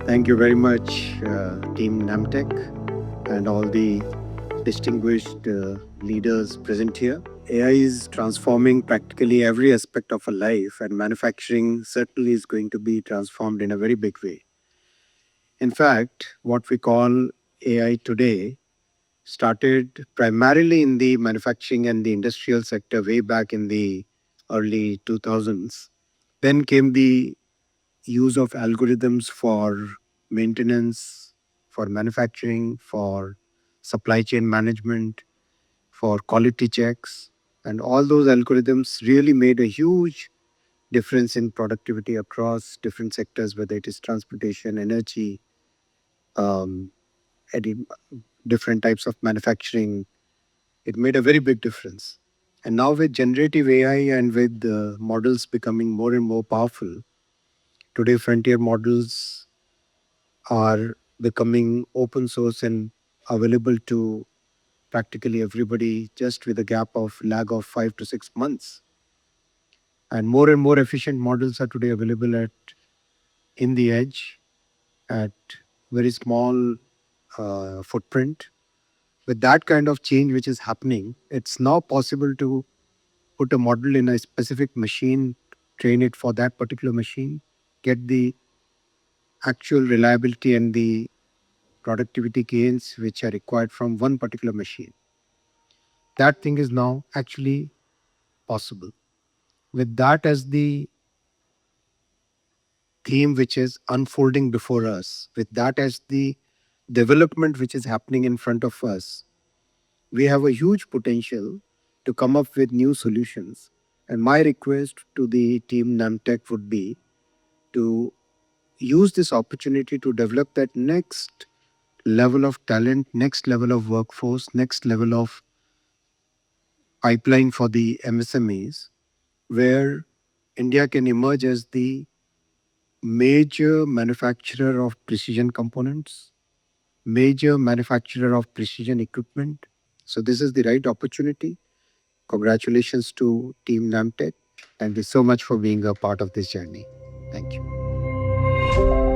Thank you very much, Team NAMTECH, and all the distinguished leaders present here. AI is transforming practically every aspect of our life, and manufacturing certainly is going to be transformed in a very big way. In fact, what we call AI today started primarily in the manufacturing and the industrial sector way back in the early 2000s. Then came the use of algorithms for maintenance, for manufacturing, for supply chain management, for quality checks. And all those algorithms really made a huge difference in productivity across different sectors, whether it is transportation, energy, um, any different types of manufacturing. It made a very big difference. And now, with generative AI and with models becoming more and more powerful, today frontier models are becoming open source and available to practically everybody just with a gap of lag of 5 to 6 months. And more efficient models are today available at in the edge at very small footprint. With that kind of change which is happening, it's now possible to put a model in a specific machine, train it for that particular machine, get the actual reliability and the productivity gains which are required from one particular machine. That thing is now actually possible. With that as the theme which is unfolding before us, with that as the development which is happening in front of us, we have a huge potential to come up with new solutions. And my request to the team NAMTECH would be to use this opportunity to develop that next level of talent, next level of workforce, next level of pipeline for the MSMEs, where India can emerge as the major manufacturer of precision components, major manufacturer of precision equipment. So this is the right opportunity. Congratulations to Team NAMTECH. Thank you so much for being a part of this journey. Thank you.